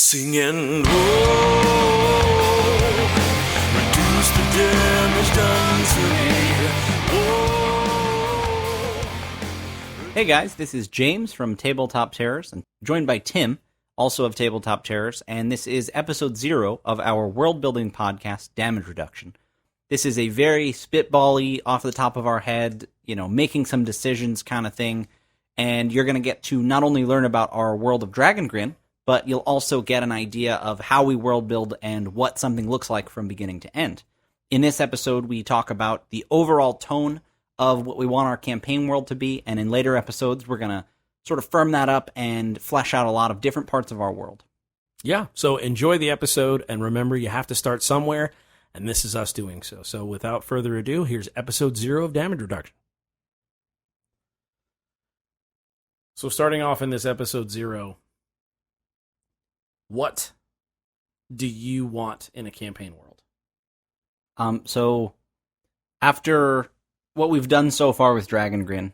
Singing, oh, reduce the damage done to me. Oh. Hey guys, this is James from Tabletop Terrors, and joined by Tim, also of Tabletop Terrors, and this is episode 0 of our world-building podcast, Damage Reduction. This is a very spitball-y, off the top of our head, making some decisions kind of thing, and you're going to get to not only learn about our world of Dragongrin, but you'll also get an idea of how we world build and what something looks like from beginning to end. In this episode, we talk about the overall tone of what we want our campaign world to be, and in later episodes, we're going to sort of firm that up and flesh out a lot of different parts of our world. Yeah, so enjoy the episode, and remember, you have to start somewhere, and this is us doing so. So without further ado, here's episode 0 of Damage Reduction. So starting off in this episode 0, what do you want in a campaign world? So after what we've done so far with Dragongrin,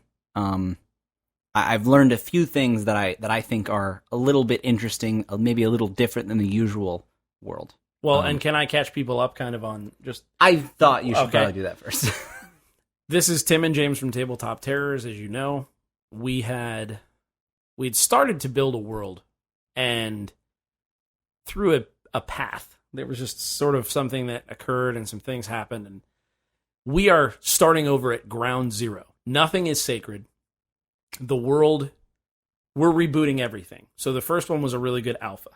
I've learned a few things that I think are a little bit interesting, maybe a little different than the usual world. Well, and can I catch people up kind of on just... I thought you should probably do that first. This is Tim and James from Tabletop Terrors. As you know, we'd started to build a world, and through a path, there was just sort of something that occurred and some things happened, and we are starting over at ground zero. Nothing is sacred. The world, we're rebooting everything. So the first one was a really good alpha,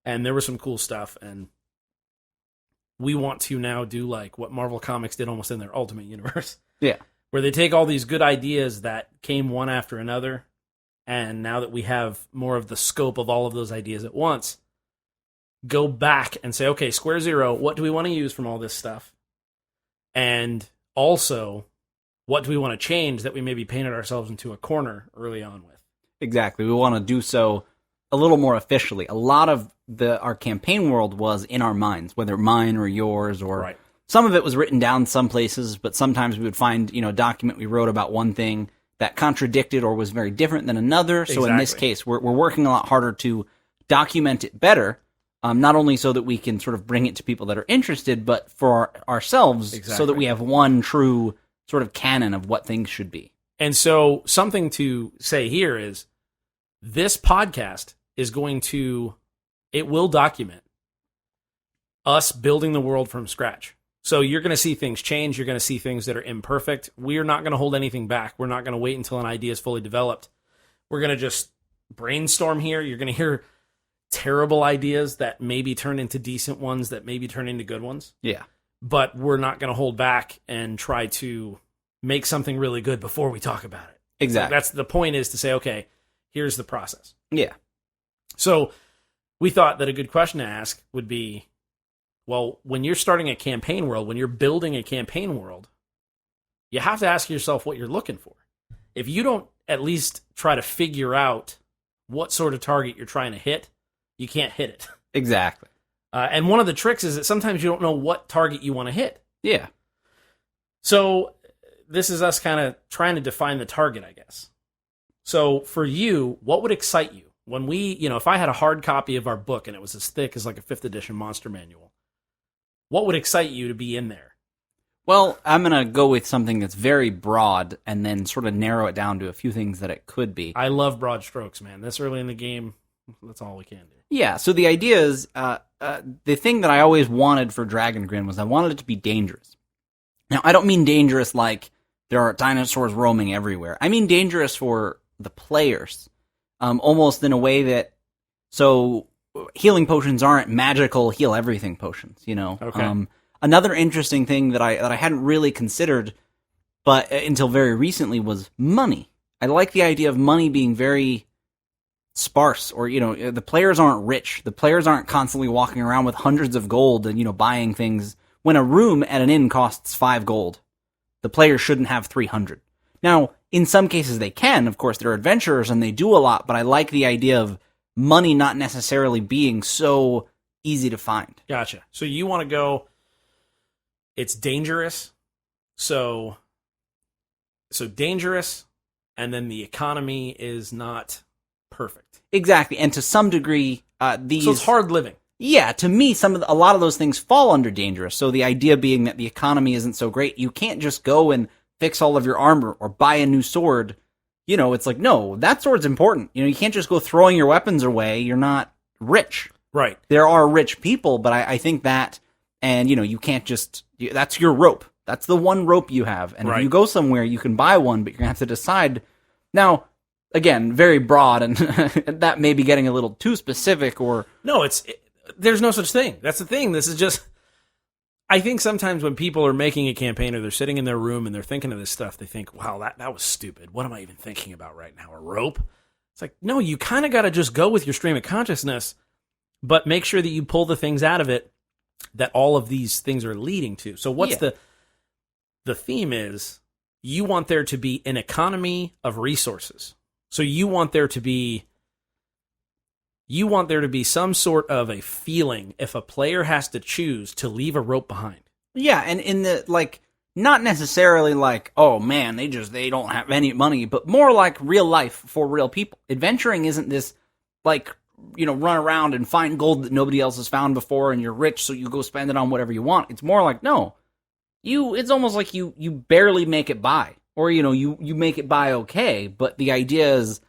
and there was some cool stuff, and we want to now do like what Marvel Comics did almost in their Ultimate Universe. Yeah. Where they take all these good ideas that came one after another, and now that we have more of the scope of all of those ideas at once, go back and say, okay, square zero, what do we want to use from all this stuff? And also, what do we want to change that we maybe painted ourselves into a corner early on with? Exactly. We want to do so a little more officially. A lot of our campaign world was in our minds, whether mine or yours, or Right. Some of it was written down some places, but sometimes we would find, a document we wrote about one thing that contradicted or was very different than another. So in this case, we're working a lot harder to document it better, not only so that we can sort of bring it to people that are interested, but for ourselves, so that we have one true sort of canon of what things should be. And so something to say here is this podcast is it will document us building the world from scratch. So you're going to see things change. You're going to see things that are imperfect. We're not going to hold anything back. We're not going to wait until an idea is fully developed. We're going to just brainstorm here. You're going to hear terrible ideas that maybe turn into decent ones, that maybe turn into good ones. Yeah. But we're not going to hold back and try to make something really good before we talk about it. Exactly. That's the point, is to say, okay, here's the process. Yeah. So we thought that a good question to ask would be, well, when you're starting a campaign world, when you're building a campaign world, you have to ask yourself what you're looking for. If you don't at least try to figure out what sort of target you're trying to hit, you can't hit it. Exactly. And one of the tricks is that sometimes you don't know what target you want to hit. Yeah. So this is us kind of trying to define the target, I guess. So for you, what would excite you? When if I had a hard copy of our book and it was as thick as like a 5th edition monster manual, what would excite you to be in there? Well, I'm going to go with something that's very broad and then sort of narrow it down to a few things that it could be. I love broad strokes, man. This early in the game, that's all we can do. Yeah, so the idea is, the thing that I always wanted for Dragongrin was I wanted it to be dangerous. Now, I don't mean dangerous like there are dinosaurs roaming everywhere. I mean dangerous for the players, almost in a way that, so healing potions aren't magical heal everything potions, Okay. Another interesting thing that I hadn't really considered, but until very recently, was money. I like the idea of money being very sparse, or the players aren't rich. The players aren't constantly walking around with hundreds of gold and buying things. When a room at an inn costs 5 gold, the players shouldn't have 300. Now, in some cases they can. Of course, they're adventurers and they do a lot, but I like the idea of money not necessarily being so easy to find. Gotcha. So you want to go, it's dangerous, so dangerous, and then the economy is not perfect. Exactly, and to some degree, So it's hard living. Yeah, to me, a lot of those things fall under dangerous. So the idea being that the economy isn't so great, you can't just go and fix all of your armor or buy a new sword. You know, it's like, no, that sword's important. You know, you can't just go throwing your weapons away. You're not rich. Right. There are rich people, but I think that, and you know, you can't just, that's your rope. That's the one rope you have. And if you go somewhere, you can buy one, but you're going to have to decide. Now, again, very broad, and that may be getting a little too specific or... No, there's no such thing. That's the thing. This is just... I think sometimes when people are making a campaign or they're sitting in their room and they're thinking of this stuff, they think, wow, that was stupid. What am I even thinking about right now? A rope? It's like, no, you kind of got to just go with your stream of consciousness, but make sure that you pull the things out of it that all of these things are leading to. So what's the theme is, you want there to be an economy of resources. So you want there to be some sort of a feeling if a player has to choose to leave a rope behind. Yeah, and in the, like, not necessarily like, oh man, they don't have any money, but more like real life for real people. Adventuring isn't this, like, you know, run around and find gold that nobody else has found before and you're rich so you go spend it on whatever you want. It's more like, no, it's almost like you barely make it by. Or, you know, you make it by okay, but the idea is,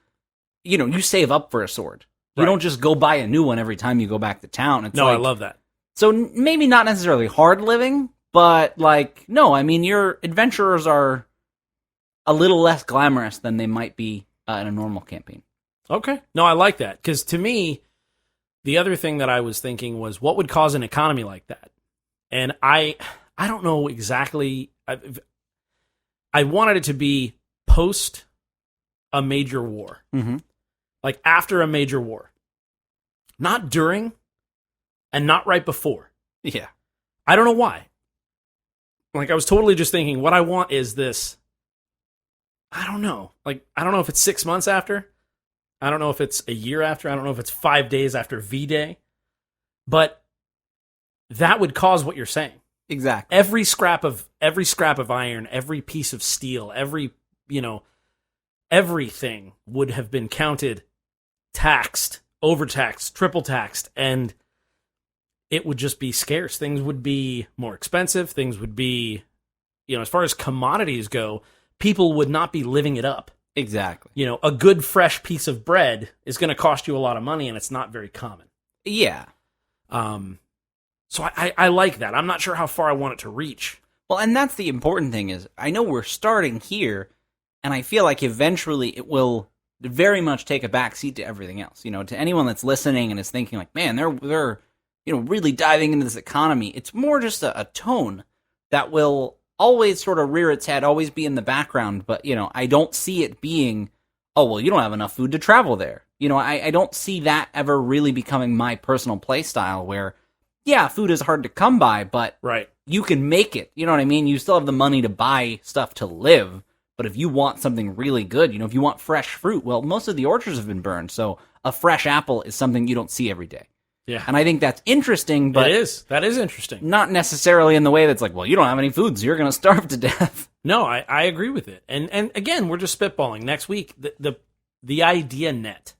you know, you save up for a sword. You don't just go buy a new one every time you go back to town. It's I love that. So maybe not necessarily hard living, but like, no, I mean, your adventurers are a little less glamorous than they might be in a normal campaign. Okay. No, I like that. Because to me, the other thing that I was thinking was, what would cause an economy like that? And I don't know exactly. I wanted it to be post a major war. Mm-hmm. Like after a major war. Not during, and not right before. Yeah. I don't know why. Like, I was totally just thinking, what I want is this, I don't know. Like, I don't know if it's 6 months after. I don't know if it's a year after. I don't know if it's 5 days after V-Day. But that would cause what you're saying. Exactly. Every scrap of iron, every piece of steel, everything would have been counted, taxed, overtaxed, triple taxed, and it would just be scarce. Things would be more expensive. Things would be, as far as commodities go, people would not be living it up. Exactly. A good fresh piece of bread is going to cost you a lot of money, and it's not very common. Yeah. So I like that. I'm not sure how far I want it to reach. Well, and that's the important thing is, I know we're starting here, and I feel like eventually it will very much take a backseat to everything else. To anyone that's listening and is thinking like, man, they're really diving into this economy. It's more just a tone that will always sort of rear its head, always be in the background. But, I don't see it being, oh, well, you don't have enough food to travel there. I don't see that ever really becoming my personal play style where, yeah, food is hard to come by, but right. You can make it. You know what I mean? You still have the money to buy stuff to live. But if you want something really good, if you want fresh fruit, well, most of the orchards have been burned. So a fresh apple is something you don't see every day. Yeah. And I think that's interesting, but... It is. That is interesting. Not necessarily in the way that's like, well, you don't have any food, so you're going to starve to death. No, I agree with it. And again, we're just spitballing. Next week, the idea net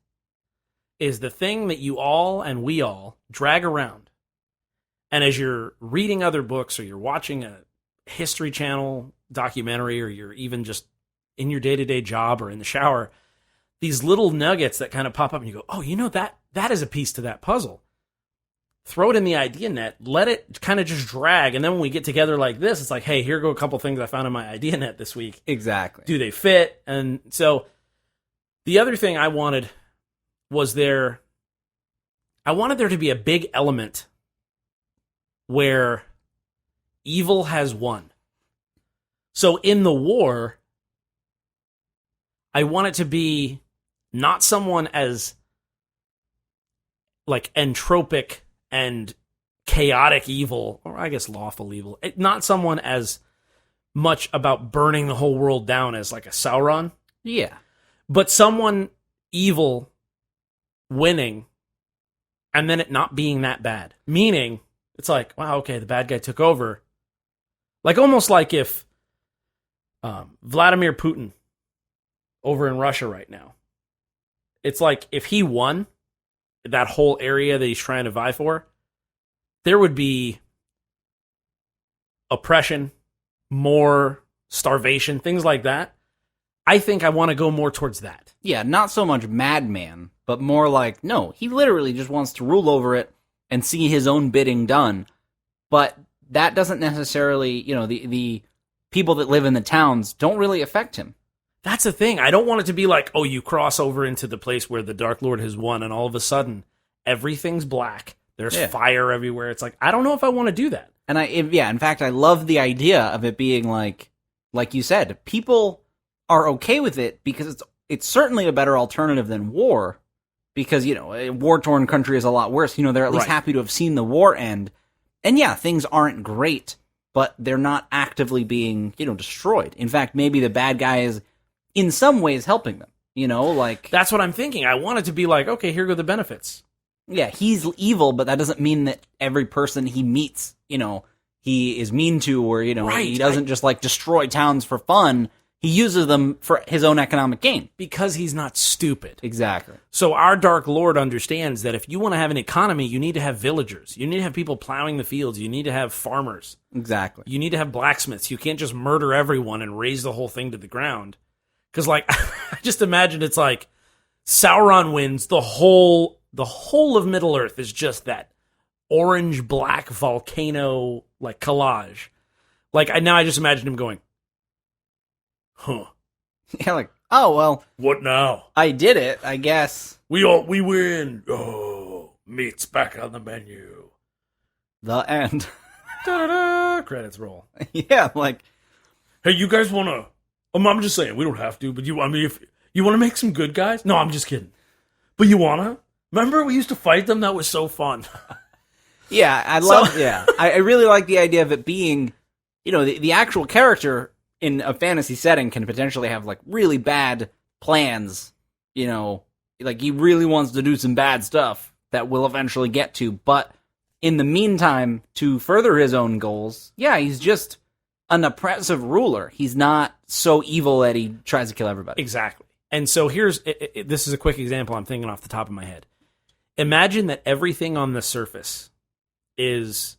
is the thing that you all and we all drag around. And as you're reading other books or you're watching a History Channel documentary or you're even just in your day-to-day job or in the shower, these little nuggets that kind of pop up and you go, oh, that is a piece to that puzzle. Throw it in the idea net, let it kind of just drag, and then when we get together like this, it's like, hey, here go a couple things I found in my idea net this week. Exactly. Do they fit? And so the other thing I wanted was I wanted there to be a big element where evil has won. So in the war, I want it to be not someone as like entropic and chaotic evil, or I guess lawful evil. Not someone as much about burning the whole world down as like a Sauron. Yeah. But someone evil winning and then it not being that bad. Meaning, it's like, wow, okay, the bad guy took over. Like almost like if Vladimir Putin over in Russia right now, it's like if he won, that whole area that he's trying to vie for, there would be oppression, more starvation, things like that. I think I want to go more towards that. Yeah, not so much madman, but more like, no, he literally just wants to rule over it and see his own bidding done. But that doesn't necessarily, the people that live in the towns don't really affect him. That's the thing. I don't want it to be like, oh, you cross over into the place where the Dark Lord has won, and all of a sudden, everything's black. There's fire everywhere. It's like, I don't know if I want to do that. And in fact, I love the idea of it being like you said, people are okay with it because it's certainly a better alternative than war. Because, a war-torn country is a lot worse. They're at least happy to have seen the war end. And yeah, things aren't great, but they're not actively being, destroyed. In fact, maybe the bad guy is in some ways helping them, That's what I'm thinking. I want it to be like, okay, here go the benefits. Yeah, he's evil, but that doesn't mean that every person he meets, he is mean to, or, he doesn't just, destroy towns for fun. He uses them for his own economic gain. Because he's not stupid. Exactly. So our Dark Lord understands that if you want to have an economy, you need to have villagers. You need to have people plowing the fields. You need to have farmers. Exactly. You need to have blacksmiths. You can't just murder everyone and raise the whole thing to the ground. Because, I just imagine it's like Sauron wins, the whole of Middle-earth is just that orange-black volcano, collage. Now I just imagine him going, huh. Yeah, oh, well. What now? I did it, I guess. We win. Oh, meat's back on the menu. The end. Da-da-da, credits roll. Yeah, hey, you guys want to... I'm just saying, we don't have to, but if you want to make some good guys? No, I'm just kidding. But you want to? Remember we used to fight them? That was so fun. Yeah, I really like the idea of it being, the actual character in a fantasy setting can potentially have, really bad plans, he really wants to do some bad stuff that we'll eventually get to, but in the meantime, to further his own goals, he's just an oppressive ruler. He's not so evil that he tries to kill everybody. Exactly. And so this is a quick example I'm thinking off the top of my head. Imagine that everything on the surface is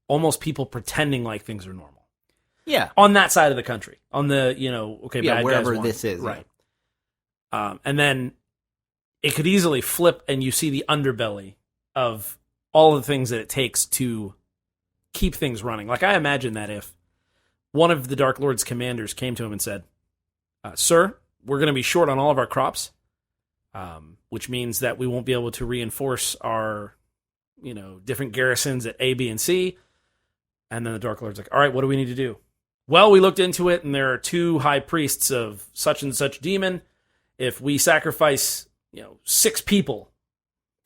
almost people pretending like things are normal. Yeah. On that side of the country. On the, bad wherever guys this is. Right. Yeah. And then it could easily flip and you see the underbelly of all the things that it takes to keep things running. I imagine that if one of the Dark Lord's commanders came to him and said, sir, we're going to be short on all of our crops, which means that we won't be able to reinforce our, different garrisons at A, B, and C. And then the Dark Lord's like, all right, what do we need to do? Well, we looked into it, and there are 2 high priests of such and such demon. If we sacrifice, 6 people,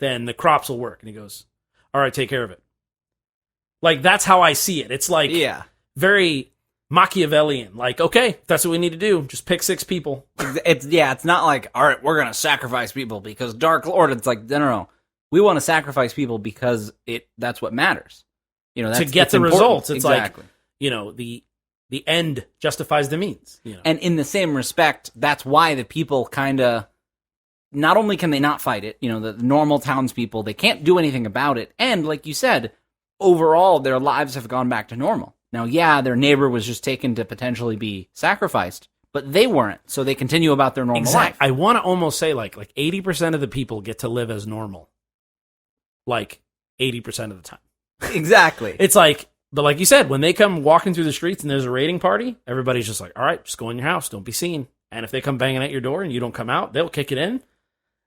then the crops will work. And he goes, all right, take care of it. That's how I see it. It's very Machiavellian. Okay, that's what we need to do. Just pick 6 people. It's not all right, we're going to sacrifice people because Dark Lord. It's no. We want to sacrifice people because that's what matters. To get the results. It's exactly. The end justifies the means. And in the same respect, that's why the people kind of, not only can they not fight it, the normal townspeople, they can't do anything about it. And like you said, overall, their lives have gone back to normal. Now, their neighbor was just taken to potentially be sacrificed, but they weren't, so they continue about their normal life. I want to almost say, 80% of the people get to live as normal. 80% of the time. Exactly. It's but like you said, when they come walking through the streets and there's a raiding party, everybody's just all right, just go in your house, don't be seen. And if they come banging at your door and you don't come out, they'll kick it in,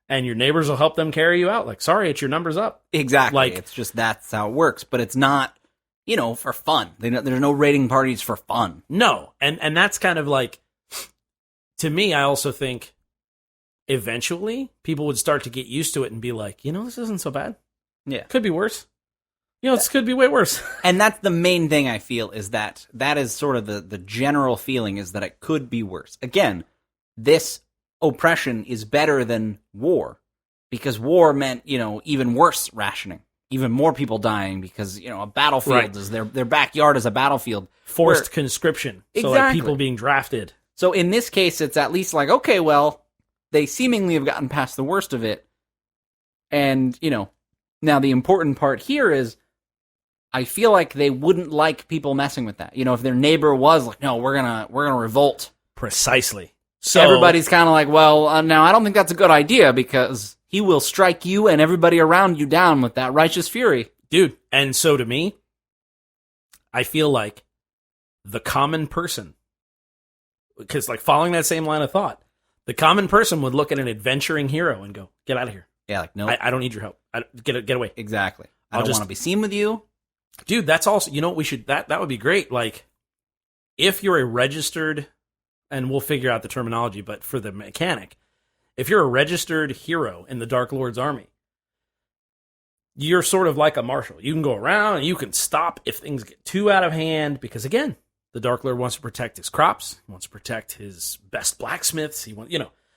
and your neighbors will help them carry you out. Sorry, it's your number's up. Exactly. It's just that's how it works, but it's not, for fun. There's no raiding parties for fun. No, and that's kind of to me, I also think eventually people would start to get used to it and be this isn't so bad. Yeah. Could be worse. This could be way worse. And that's the main thing I feel is that is sort of the general feeling is that it could be worse. Again, this oppression is better than war because war meant, even worse rationing, even more people dying because, a battlefield is their backyard is a battlefield. Forced conscription. Exactly. So people being drafted. So in this case, it's at least okay, well, they seemingly have gotten past the worst of it. And, now the important part here is I feel like they wouldn't like people messing with that. If their neighbor was like, no, we're gonna revolt. Precisely. So Everybody's kind of like, well, now I don't think that's a good idea because he will strike you and everybody around you down with that righteous fury. Dude, and so to me, I feel like the common person, because like following that same line of thought, the common person would look at an adventuring hero and go, get out of here. Yeah, like, no. I don't need your help. Get away. Exactly. I don't want to be seen with you. Dude, that's also, what we should, that would be great. Like, if you're a registered, and we'll figure out the terminology, but for the mechanic, if you're a registered hero in the Dark Lord's army, you're sort of like a marshal. You can go around and you can stop if things get too out of hand, because again, the Dark Lord wants to protect his crops, he wants to protect his best blacksmiths, he wants,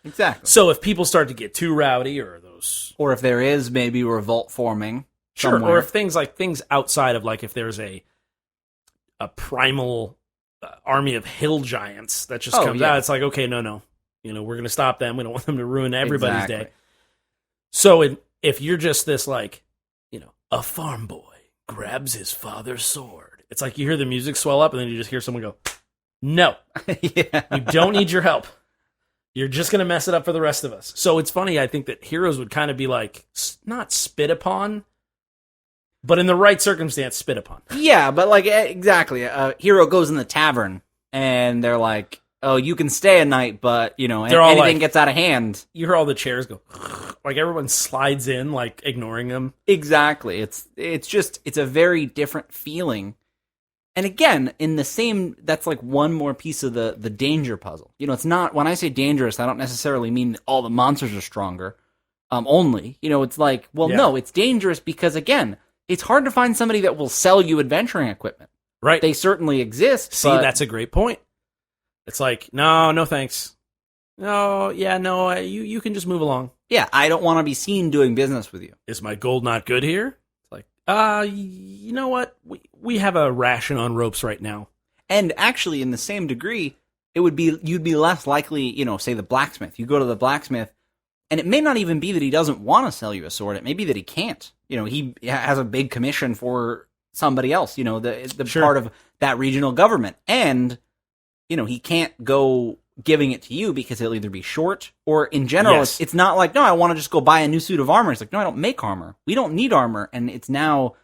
Exactly. So if people start to get too rowdy, or if there is maybe revolt forming, sure, somewhere. or if things outside of, like, if there's a primal army of hill giants that just comes out, it's like, okay, no, we're going to stop them. We don't want them to ruin everybody's day. So if you're just this, like, a farm boy grabs his father's sword, it's like you hear the music swell up and then you just hear someone go, no, you don't need your help. You're just going to mess it up for the rest of us. So it's funny, I think that heroes would kind of be like, not spit upon, but in the right circumstance, spit upon. Yeah, but like, exactly. A hero goes in the tavern, and they're like, oh, you can stay a night, but, anything gets out of hand. You hear all the chairs go, like everyone slides in, like ignoring them. Exactly. It's a very different feeling. And again, that's like one more piece of the danger puzzle. It's not, when I say dangerous, I don't necessarily mean all the monsters are stronger, only. It's like, no, it's dangerous because, again, it's hard to find somebody that will sell you adventuring equipment. Right. They certainly exist. See, that's a great point. It's like, no thanks. No, you can just move along. Yeah, I don't want to be seen doing business with you. Is my gold not good here? You know what? We have a ration on ropes right now. And actually, in the same degree, you'd be less likely, say the blacksmith. You go to the blacksmith, and it may not even be that he doesn't want to sell you a sword. It may be that he can't. He has a big commission for somebody else, the Sure. part of that regional government. And, he can't go giving it to you because it'll either be short or, in general, Yes. it's not like, no, I want to just go buy a new suit of armor. It's like, no, I don't make armor. We don't need armor. And it's now,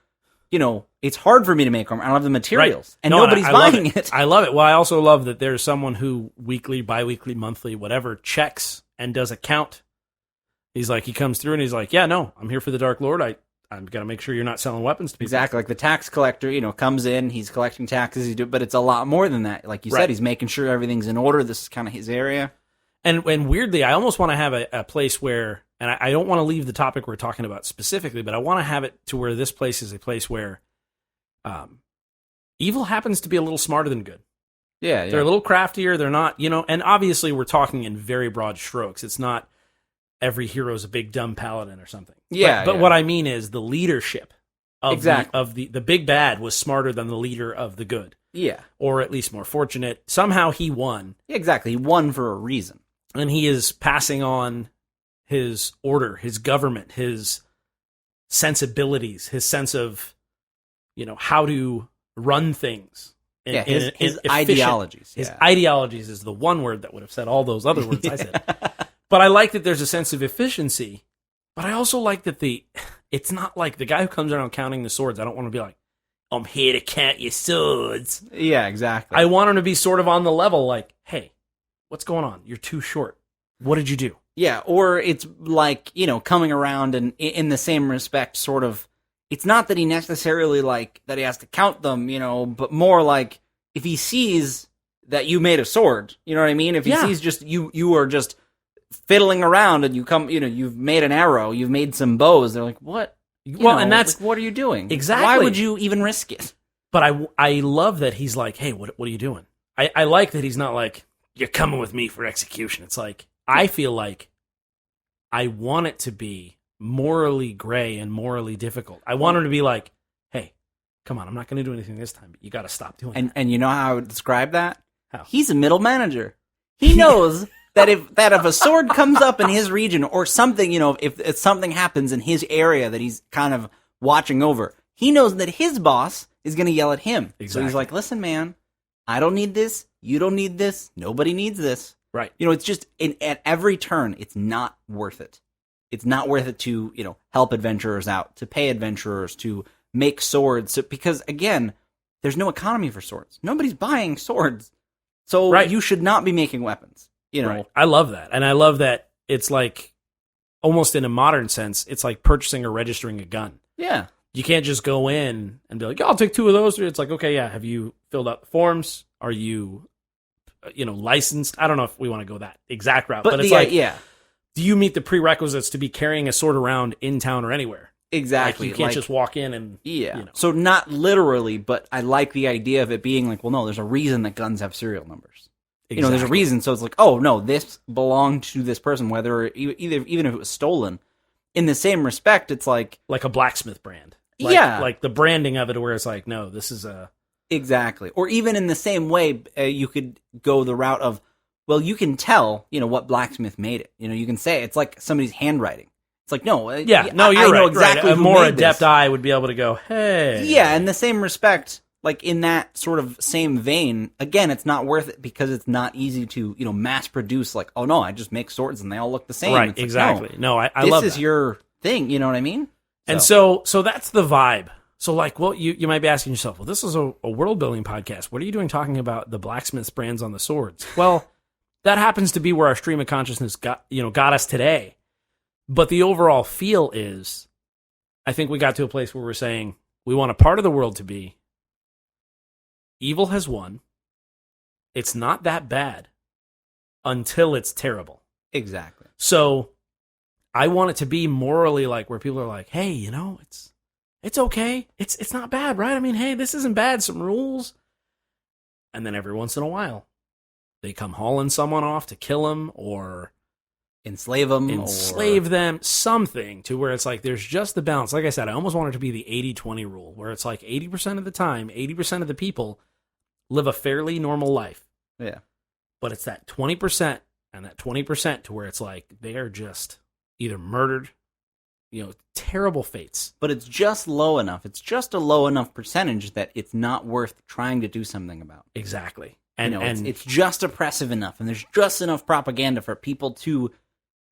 it's hard for me to make armor. I don't have the materials. Right. And nobody's buying it. I love it. Well, I also love that there's someone who weekly, bi-weekly, monthly, whatever, checks and does a count. He comes through and he's like, yeah, no, I'm here for the Dark Lord. I'm going to make sure you're not selling weapons to people. Exactly. Like the tax collector, comes in, he's collecting taxes, but it's a lot more than that. Like you said, he's making sure everything's in order. This is kind of his area. And weirdly, I almost want to have a place where, and I don't want to leave the topic we're talking about specifically, but I want to have it to where this place is a place where evil happens to be a little smarter than good. Yeah. They're a little craftier. They're not, and obviously we're talking in very broad strokes. It's not every hero's a big dumb paladin or something. Yeah. But what I mean is the leadership of exactly. the big bad was smarter than the leader of the good. Yeah. Or at least more fortunate. Somehow he won. Exactly. He won for a reason. And he is passing on his order, his government, his sensibilities, his sense of, how to run things. His ideologies. His ideologies is the one word that would have said all those other words I said. But I like that there's a sense of efficiency. But I also like that it's not like the guy who comes around counting the swords. I don't want to be like, I'm here to count your swords. Yeah, exactly. I want him to be sort of on the level like, hey, what's going on? You're too short. What did you do? Yeah, or it's like, coming around and in the same respect, sort of, it's not that he necessarily that he has to count them, but more like if he sees that you made a sword, you know what I mean? If he sees just you are just fiddling around and you come, you've made an arrow, you've made some bows, they're like, what? And that's what are you doing? Exactly. Why would you even risk it? But I love that he's like, hey, what are you doing? I like that he's not like, you're coming with me for execution. It's like, I feel like I want it to be morally gray and morally difficult. I want him to be like, hey, come on, I'm not going to do anything this time, but you got to stop doing that. And you know how I would describe that? How? He's a middle manager. He knows that if a sword comes up in his region or something, if something happens in his area that he's kind of watching over, he knows that his boss is going to yell at him. Exactly. So he's like, listen, man, I don't need this. You don't need this. Nobody needs this. Right. It's just at every turn, it's not worth it. It's not worth it to, help adventurers out, to pay adventurers, to make swords. Because, again, there's no economy for swords. Nobody's buying swords. So you should not be making weapons. Right. I love that. And I love that it's like, almost in a modern sense, it's like purchasing or registering a gun. Yeah. You can't just go in and be like, I'll take 2 of those. It's like, okay, yeah, have you filled out the forms? Are you, licensed? I don't know if we want to go that exact route. But it's do you meet the prerequisites to be carrying a sword around in town or anywhere? Exactly. Like, you can't just walk in and... Yeah. So not literally, but I like the idea of it being like, well, no, there's a reason that guns have serial numbers. Exactly. There's a reason. So it's like, oh, no, this belonged to this person, whether even if it was stolen. In the same respect, it's like... Like a blacksmith brand. Like the branding of it where it's like, no, this is a... Exactly. Or even in the same way, you could go the route of, well, you can tell, what blacksmith made it. You can say it's like somebody's handwriting. It's like, no. You're I right. know exactly A who more made adept this. eye would be able to go, hey. Yeah, in the same respect, like in that sort of same vein, again, it's not worth it because it's not easy to, mass produce like, oh no, I just make swords and they all look the same. Right, it's like, exactly. No, I this love is that. your thing, you know what I mean? And so that's the vibe. So like, well, you might be asking yourself, well, this is a world building podcast. What are you doing talking about the blacksmith's brands on the swords? Well, that happens to be where our stream of consciousness got us today. But the overall feel is, I think we got to a place where we're saying we want a part of the world to be evil has won. It's not that bad until it's terrible. Exactly. So I want it to be morally like where people are like, hey, it's okay. It's not bad, right? I mean, hey, this isn't bad. Some rules. And then every once in a while, they come hauling someone off to kill them or enslave them, something to where it's like there's just the balance. Like I said, I almost want it to be the 80-20 rule where it's like 80% of the time, 80% of the people live a fairly normal life. Yeah. But it's that 20% and that 20% to where it's like they are just either murdered, terrible fates. But it's just low enough. It's just a low enough percentage that it's not worth trying to do something about. Exactly. And it's just oppressive enough, and there's just enough propaganda for people to,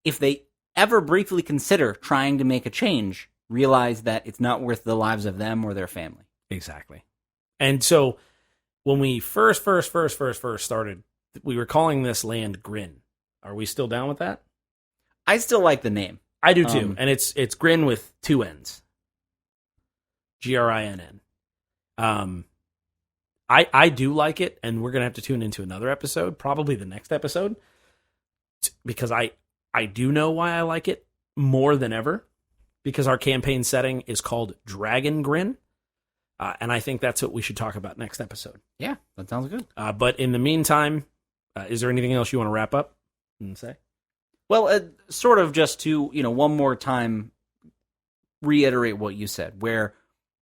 if they ever briefly consider trying to make a change, realize that it's not worth the lives of them or their family. Exactly. And so when we first started, we were calling this land Grin. Are we still down with that? I still like the name. I do too. And it's Grin with 2 N's. Grinn. I do like it, and we're going to have to tune into another episode, probably the next episode, because I do know why I like it more than ever, because our campaign setting is called Dragongrin, and I think that's what we should talk about next episode. Yeah, that sounds good. But in the meantime, is there anything else you want to wrap up and say? Well, sort of just to, one more time reiterate what you said, where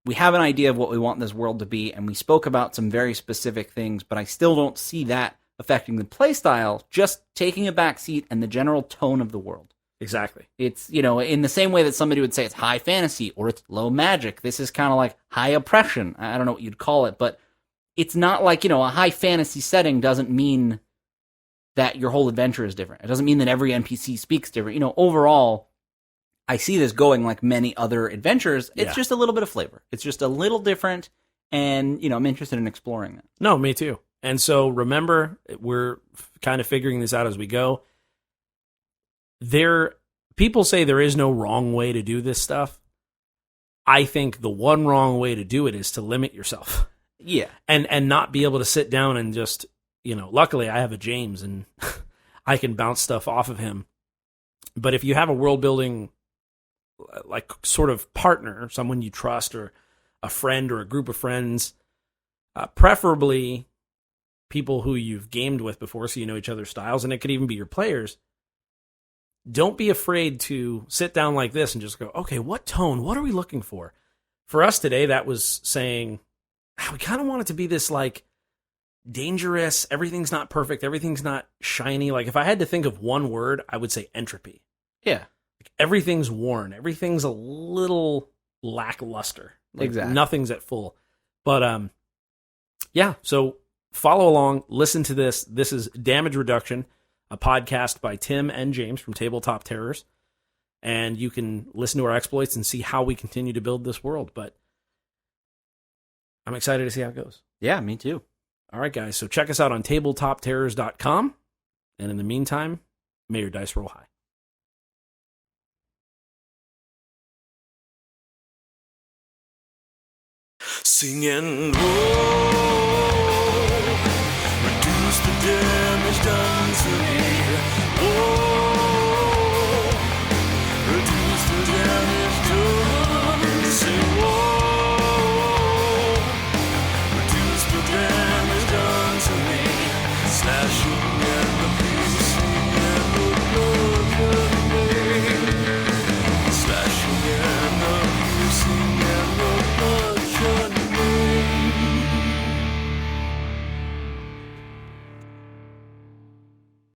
we have an idea of what we want this world to be, and we spoke about some very specific things, but I still don't see that affecting the playstyle, just taking a back seat and the general tone of the world. Exactly. It's, in the same way that somebody would say it's high fantasy or it's low magic, this is kind of like high oppression. I don't know what you'd call it, but it's not like, a high fantasy setting doesn't mean that your whole adventure is different. It doesn't mean that every NPC speaks different. Overall, I see this going like many other adventures. It's just a little bit of flavor. It's just a little different, and, I'm interested in exploring that. No, me too. And so remember, we're kind of figuring this out as we go. People say there is no wrong way to do this stuff. I think the one wrong way to do it is to limit yourself. Yeah. And not be able to sit down and just, luckily I have a James and I can bounce stuff off of him. But if you have a world building, like sort of partner, someone you trust or a friend or a group of friends, preferably people who you've gamed with before so you know each other's styles, and it could even be your players, don't be afraid to sit down like this and just go, okay, what tone? What are we looking for? For us today, that was saying, we kind of want it to be this like dangerous. Everything's not perfect. Everything's not shiny. Like, if I had to think of one word, I would say entropy. Yeah. Like, everything's worn. Everything's a little lackluster. Like, Exactly. Nothing's at full. But, yeah, so follow along. Listen to this. This is Damage Reduction, a podcast by Tim and James from Tabletop Terrors. And you can listen to our exploits and see how we continue to build this world. But I'm excited to see how it goes. Yeah, me too. All right, guys. So check us out on tabletopterrors.com. And in the meantime, may your dice roll high. Singing, oh, reduce the damage done to me.